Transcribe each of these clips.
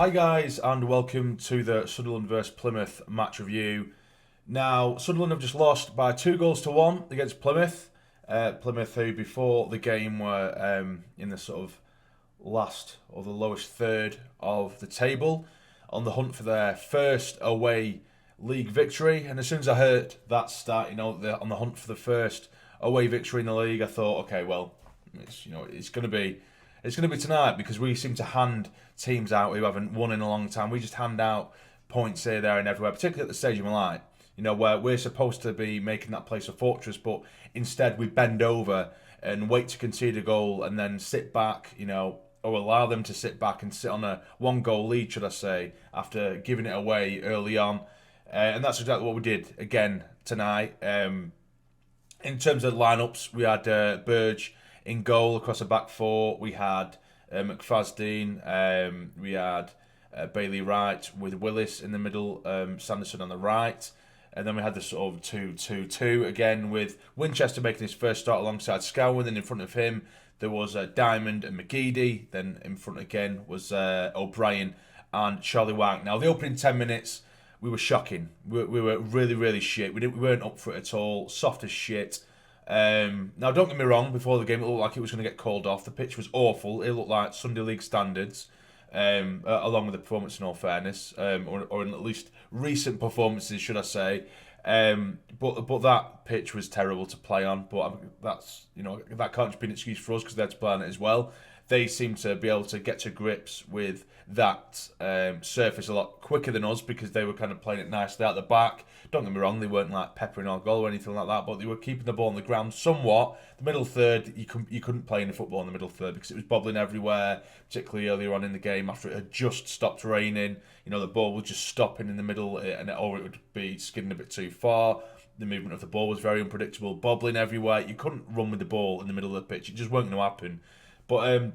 Hi guys, and welcome to the Sunderland vs Plymouth match review. Now, Sunderland have just lost by 2-1 against Plymouth. Plymouth, who before the game were in the sort of last or the lowest third of the table, on the hunt for their first away league victory. And as soon as I heard that start, they're on the hunt for the first away victory in the league, I thought, okay, well, it's going to be tonight, because we seem to hand teams out who haven't won in a long time. We just hand out points here, there, and everywhere, particularly at the Stadium of Light. Where we're supposed to be making that place a fortress, but instead we bend over and wait to concede a goal and then sit back, or allow them to sit back and sit on a one-goal lead, should I say, after giving it away early on. And that's exactly what we did again tonight. In terms of lineups, we had Burge in goal across the back four. We had McFadden. We had Bailey right with Willis in the middle, Sanderson on the right. And then we had the sort of 2-2-2 again, with Winchester making his first start alongside Scowen. Then in front of him, there was Diamond and McGeady. Then in front again was O'Brien and Charlie White. Now, the opening 10 minutes, we were shocking. We were really, really shit. We weren't up for it at all. Soft as shit. Now, don't get me wrong, before the game, it looked like it was going to get called off. The pitch was awful. It looked like Sunday League standards, along with the performance, in all fairness, or in at least recent performances, should I say. But that pitch was terrible to play on. But that can't just be an excuse for us, because they had to play on it as well. They seem to be able to get to grips with that surface a lot quicker than us, because they were kind of playing it nicely out the back. Don't get me wrong, they weren't like peppering our goal or anything like that, but they were keeping the ball on the ground somewhat. The middle third, you couldn't play any football in the middle third, because it was bobbling everywhere, particularly earlier on in the game after it had just stopped raining. The ball was just stopping in the middle, or it would be skidding a bit too far. The movement of the ball was very unpredictable, bobbling everywhere. You couldn't run with the ball in the middle of the pitch. It just wasn't going to happen. But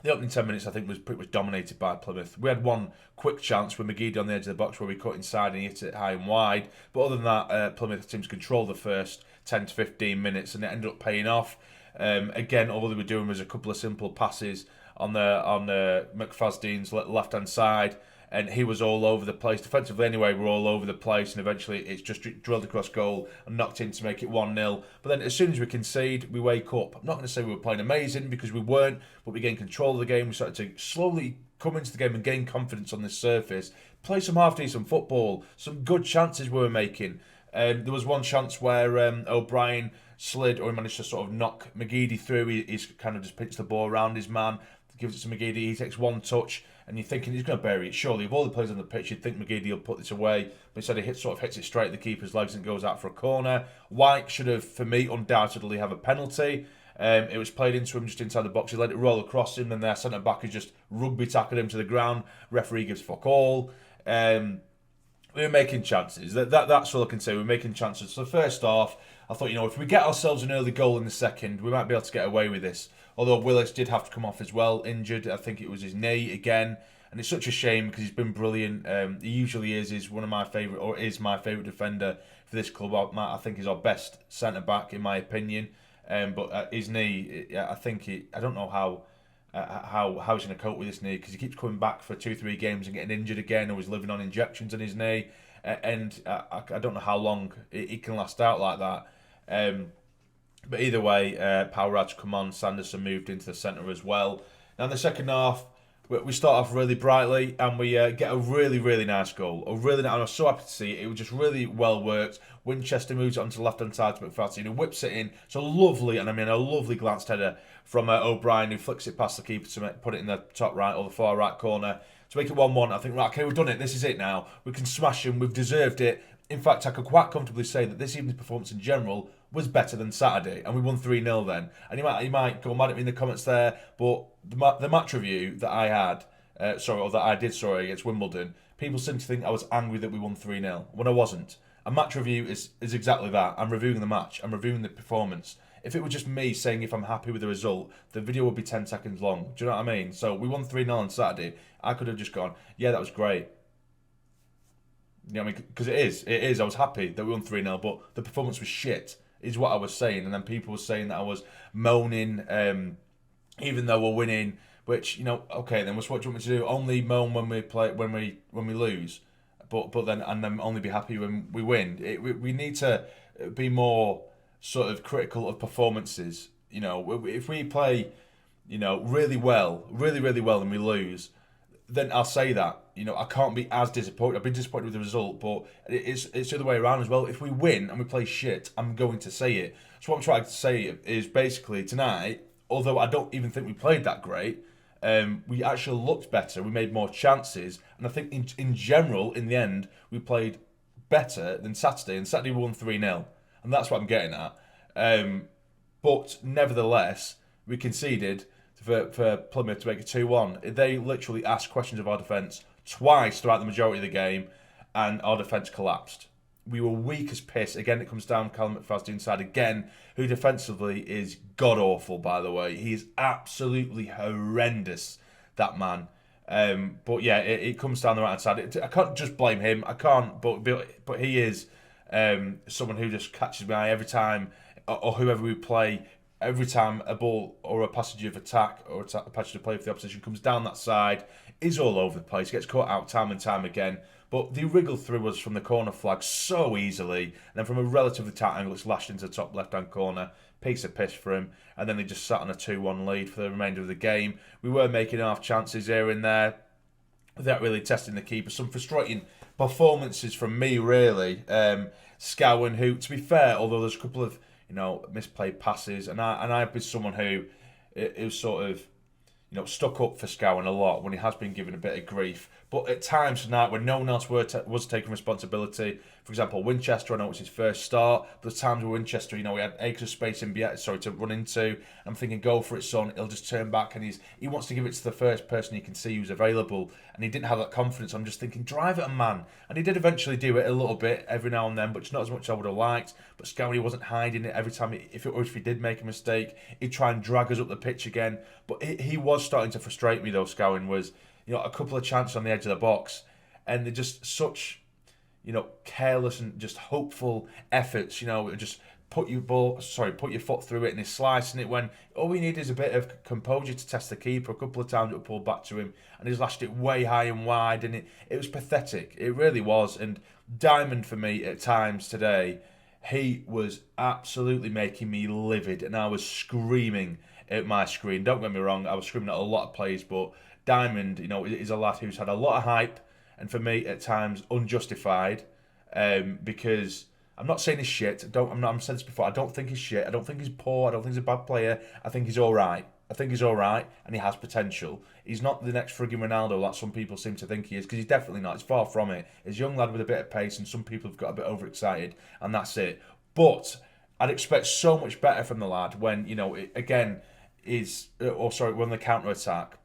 the opening 10 minutes, I think, was pretty much dominated by Plymouth. We had one quick chance with McGeady on the edge of the box where we cut inside and hit it high and wide. But other than that, Plymouth seemed to control the first 10 to 15 minutes, and it ended up paying off. Again, all they were doing was a couple of simple passes on McFadden's left-hand side, and he was all over the place. Defensively anyway, we're all over the place, and eventually it's just drilled across goal and knocked in to make it 1-0. But then as soon as we concede, we wake up. I'm not going to say we were playing amazing, because we weren't, but we gained control of the game. We started to slowly come into the game and gain confidence on this surface, play some half-decent football, some good chances we were making. There was one chance where O'Brien slid, or he managed to sort of knock McGeady through. He's kind of just pitched the ball around his man, gives it to McGeady. He takes one touch, and you're thinking he's going to bury it. Surely, of all the players on the pitch, you'd think McGeady will put this away. But instead, he hits it straight at the keeper's legs and goes out for a corner. White should have, for me, undoubtedly have a penalty. It was played into him just inside the box. He let it roll across him, and their centre-back has just rugby tackled him to the ground. Referee gives fuck all. We were making chances. That's all I can say. We were making chances. So first off, I thought, if we get ourselves an early goal in the second, we might be able to get away with this. Although Willis did have to come off as well, injured. I think it was his knee again. And it's such a shame, because he's been brilliant. He usually is. He's one of my favourite, or is my favourite defender for this club. I think he's our best centre-back, in my opinion. But his knee, I don't know how he's going to cope with this knee, because he keeps coming back for 2-3 games and getting injured again, or he's living on injections in his knee. And I don't know how long it can last out like that. But either way, Power had to come on. Sanderson moved into the centre as well. Now in the second half, we start off really brightly, and we get a really, really nice goal. I was so happy to see it. It was just really well worked. Winchester moves it onto the left-hand side to McFadden, who whips it in. It's a lovely glanced header from O'Brien, who flicks it past the keeper to put it in the top right or the far right corner to make it 1-1. I think, right, okay, we've done it. This is it now. We can smash them. We've deserved it. In fact, I could quite comfortably say that this evening's performance in general was better than Saturday, and we won 3-0 then. And you might go mad at me in the comments there, but the match review that I had, against Wimbledon, people seem to think I was angry that we won 3-0, when I wasn't. A match review is exactly that. I'm reviewing the match. I'm reviewing the performance. If it were just me saying if I'm happy with the result, the video would be 10 seconds long. Do you know what I mean? So we won 3-0 on Saturday. I could have just gone, yeah, that was great. You know what I mean? Because it is. I was happy that we won 3-0, but the performance was shit, is what I was saying. And then people were saying that I was moaning, even though we're winning Which, okay, then what do you want me to do? Only moan when we lose, but then only be happy when we win. We need to be more sort of critical of performances. If we play, really well, really well, and we lose, then I'll say that. I can't be as disappointed. I've been disappointed with the result, but it's the other way around as well. If we win and we play shit, I'm going to say it. So what I'm trying to say is basically tonight, although I don't even think we played that great, we actually looked better. We made more chances, and I think in general, in the end, we played better than Saturday. And Saturday we won 3-0, and that's what I'm getting at. But nevertheless, we conceded for Plymouth to make it 2-1. They literally asked questions of our defence twice throughout the majority of the game, and our defence collapsed. We were weak as piss. Again, it comes down to Callum Toon inside again, who defensively is god-awful, by the way. He is absolutely horrendous, that man. But yeah, it comes down the right-hand side. I can't just blame him. I can't, but he is someone who just catches my eye every time, or whoever we play, every time a ball or a passage of attack or a passage of play for the opposition comes down that side, is all over the place, gets caught out time and time again. But they wriggle through us from the corner flag so easily, and then from a relatively tight angle, it's lashed into the top left-hand corner. Piece of piss for him, and then they just sat on a 2-1 lead for the remainder of the game. We were making half chances here and there without really testing the keeper. Some frustrating performances from me, really. Scowen, who, to be fair, although there's a couple of misplayed passes, and I've been someone who sort of stuck up for Scowen a lot when he has been given a bit of grief. But at times tonight, when no one else was taking responsibility, for example, Winchester, I know it's his first start, but the times with Winchester, we had acres of space to run into. I'm thinking, go for it, son. He'll just turn back, and he wants to give it to the first person he can see who's available, and he didn't have that confidence. I'm just thinking, drive it, man. And he did eventually do it a little bit every now and then, but it's not as much as I would have liked. But Scowen, he wasn't hiding it every time. If he did make a mistake, he'd try and drag us up the pitch again. But he was starting to frustrate me, though. Scowen was, a couple of chances on the edge of the box, and they're just such, careless and just hopeful efforts. Just put your foot through it, and he's slicing it when all we need is a bit of composure to test the keeper. A couple of times it was pulled back to him, and he's lashed it way high and wide, and it was pathetic. It really was. And Diamond, for me, at times today, he was absolutely making me livid, and I was screaming at my screen. Don't get me wrong, I was screaming at a lot of plays, but Diamond, is a lad who's had a lot of hype, and for me, at times, unjustified, because I'm not saying he's shit. I've said this before. I don't think he's shit. I don't think he's poor. I don't think he's a bad player. I think he's all right. And he has potential. He's not the next frigging Ronaldo like some people seem to think he is, because he's definitely not. He's far from it. He's a young lad with a bit of pace, and some people have got a bit overexcited, and that's it. But I'd expect so much better from the lad when, when the counter-attack.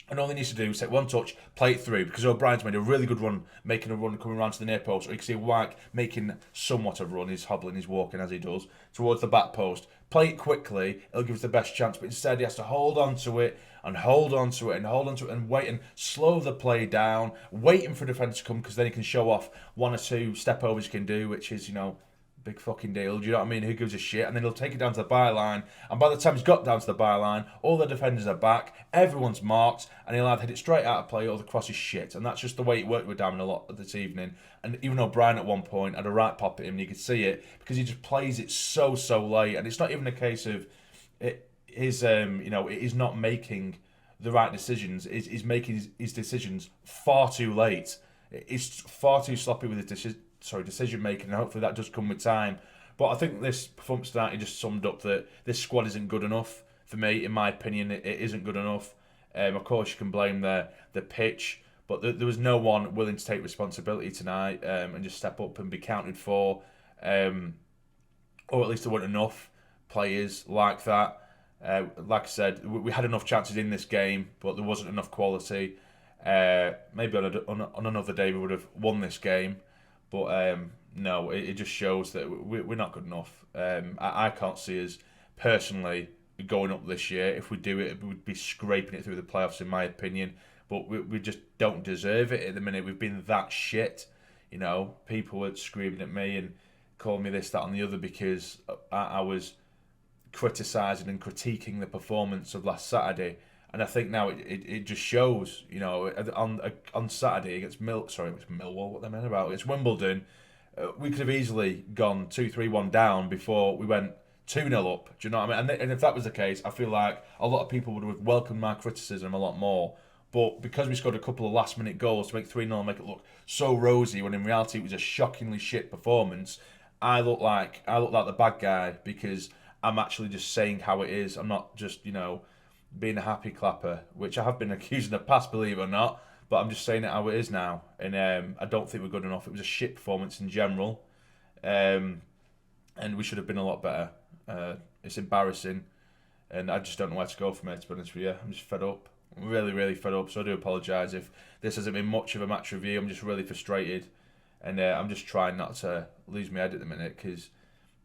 And all he needs to do is take one touch, play it through, because O'Brien's made a really good run, making a run coming around to the near post, or you can see White making somewhat of a run, he's hobbling, he's walking as he does, towards the back post. Play it quickly, it'll give us the best chance, but instead he has to hold on to it, and wait and slow the play down, waiting for defence to come, because then he can show off one or two step-overs he can do, which is, big fucking deal, do you know what I mean? Who gives a shit? And then he'll take it down to the byline, and by the time he's got down to the byline, all the defenders are back, everyone's marked, and he'll either hit it straight out of play or the cross is shit. And that's just the way it worked with Diamond a lot this evening. And even O'Brien at one point had a right pop at him, and you could see it, because he just plays it so late, and it's not even a case of it is he's not making the right decisions. He's making his decisions far too late. He's far too sloppy with his decision making, and hopefully that does come with time. But I think this performance tonight, he just summed up that this squad isn't good enough for me. In my opinion, it isn't good enough. Of course, you can blame the pitch, but there was no one willing to take responsibility tonight and just step up and be counted for, or at least there weren't enough players like that. Like I said, we had enough chances in this game, but there wasn't enough quality. Maybe on another day we would have won this game. But no, it just shows that we're not good enough. I can't see us personally going up this year. If we do it, we'd be scraping it through the playoffs, in my opinion. But we just don't deserve it at the minute. We've been that shit. People were screaming at me and calling me this, that, and the other because I was criticising and critiquing the performance of last Saturday. And I think now it just shows, you know, on Saturday against Millwall, what they meant about. It's Wimbledon. We could have easily gone 2-3-1 down before we went 2-0 up. Do you know what I mean? And if that was the case, I feel like a lot of people would have welcomed my criticism a lot more. But because we scored a couple of last-minute goals to make 3-0 and make it look so rosy, when in reality it was a shockingly shit performance, I look like the bad guy because I'm actually just saying how it is. I'm not just, you know, being a happy clapper, which I have been accused in the past, believe it or not. But I'm just saying it how it is now. And I don't think we're good enough. It was a shit performance in general. And we should have been a lot better. It's embarrassing. And I just don't know where to go from it, to be honest with you. I'm just fed up. I'm really, really fed up. So I do apologise if this hasn't been much of a match review. I'm just really frustrated. And I'm just trying not to lose my head at the minute because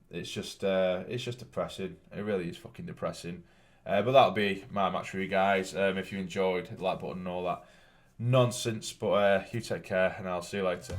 it's just depressing. It really is fucking depressing. But that'll be my match review, guys. If you enjoyed, hit the like button and all that nonsense. But you take care, and I'll see you later.